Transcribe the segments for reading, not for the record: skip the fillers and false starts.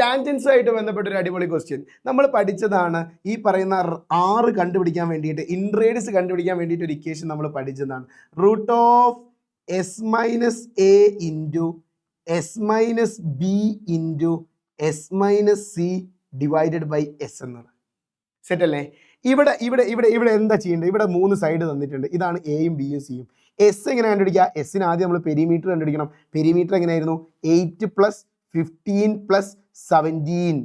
ടാൻജൻസുമായിട്ട് ബന്ധപ്പെട്ട ഒരു അടിപൊളി ക്വസ്റ്റ്യൻ നമ്മൾ പഠിച്ചതാണ്. ഈ പറയുന്ന ആറ് കണ്ടുപിടിക്കാൻ വേണ്ടിയിട്ട്, ഇൻട്രേഡിയസ് കണ്ടുപിടിക്കാൻ വേണ്ടിയിട്ട് ഒരു ഇക്വേഷൻ നമ്മൾ പഠിച്ചതാണ്. Root of S minus A into S minus B into S minus C divided by S എന്നാണ്. സെറ്റ് അല്ലേ? ഇവിടെ ഇവിടെ ഇവിടെ ഇവിടെ എന്താ ചെയ്യേണ്ടത്? ഇവിടെ 3 സൈഡ് തന്നിട്ടുണ്ട്. ഇതാണ് എയും ബിയും സിയും. എസ് എങ്ങനെ കണ്ടുപിടിക്കുക? എസ്സിന് ആദ്യം നമ്മൾ പെരിമീറ്റർ കണ്ടുപിടിക്കണം. പെരിമീറ്റർ എങ്ങനെയായിരുന്നു? 8 + 15 + 17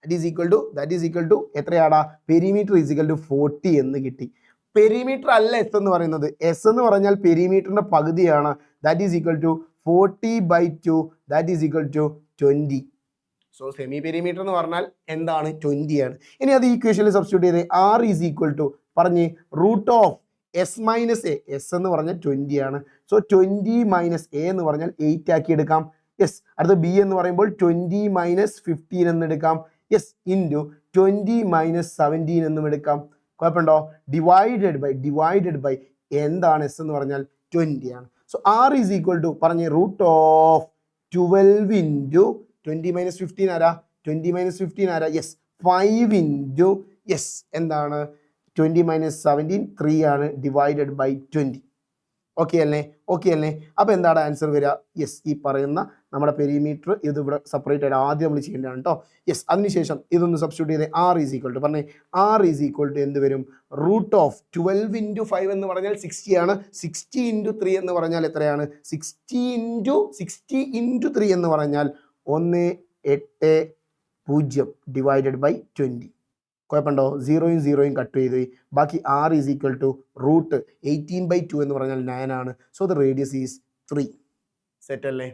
ദാറ്റ് ഈസ് ഈക്വൽ ടു എത്രയാടാ? പെരിമീറ്റർ ഈസ് ഈക്വൽ ടു 40 എന്ന് കിട്ടി. പെരിമീറ്റർ അല്ല എസ് എന്ന് പറയുന്നത്. എസ് എന്ന് പറഞ്ഞാൽ പെരിമീറ്ററിന്റെ പകുതിയാണ്. That is equal to 40/2 that is equal to 20. So semi perimeter എന്ന് പറഞ്ഞാൽ എന്താണ്? 20 ആണ്. ഇനി അത് ഈക്വേഷനിൽ സബ്സ്റ്റിറ്റ്യൂട്ട് ചെയ്ത് ആർ ഈസ് ഈക്വൽ ടു പറഞ്ഞ് root of S minus A. S എന്ന് പറഞ്ഞാൽ 20 ആണ്. സോ 20 മൈനസ് എ എന്ന് പറഞ്ഞാൽ 8 ആക്കി എടുക്കാം. യെസ്. അടുത്ത ബി എന്ന് പറയുമ്പോൾ 20 മൈനസ് 15 എന്ന് എടുക്കാം. യെസ്. ഇൻറ്റു 20 മൈനസ് 17 എന്നും എടുക്കാം. കുഴപ്പമുണ്ടോ? ഡിവൈഡഡ് ബൈ എന്താണ് എസ് എന്ന് പറഞ്ഞാൽ 20 ആണ്. So R is equal to പറഞ്ഞ് റൂട്ട് ഓഫ് 12 ഇൻറ്റു 20 മൈനസ് 15 ആരാ? 20 മൈനസ് 15 ആരാ? യെസ്. 5 ഇൻറ്റു യെസ് എന്താണ്? 20 മൈനസ് 17 3 ആണ് ഡിവൈഡഡ് ബൈ 20. ഓക്കെ അല്ലേ? ഓക്കെ അല്ലേ? അപ്പോൾ എന്താണ് ആൻസർ വരിക? യെസ്. ഈ പറയുന്ന നമ്മുടെ പെരിമീറ്റർ ഇത് ഇവിടെ സെപ്പറേറ്റ് ആയിട്ട് ആദ്യം നമ്മൾ ചെയ്യേണ്ടതാണ് കേട്ടോ. യെസ്. അതിനുശേഷം ഇതൊന്ന് സബ്സ്റ്റിറ്റ്യൂട്ട് ചെയ്ത് ആർ ഈസ് ഈക്വൽ ടു പറഞ്ഞേ. ആർ ഈസ് ഈക്വൽ ടു എന്ത് വരും? റൂട്ട് ഓഫ് 12 ഇൻറ്റു 5 എന്ന് പറഞ്ഞാൽ 60 ആണ്. 60 ഇൻറ്റു 3 എന്ന് പറഞ്ഞാൽ എത്രയാണ്? 60 ഇൻറ്റു 3 എന്ന് പറഞ്ഞാൽ 180 ഡിവൈഡഡ് ബൈ 20. കുഴപ്പമുണ്ടോ? 0യും 0യും കട്ട് ചെയ്ത് ബാക്കി R is equal to root 18/2 എന്ന് പറഞ്ഞാൽ 9 ആണ്. So the radius is 3. Set അല്ലേ?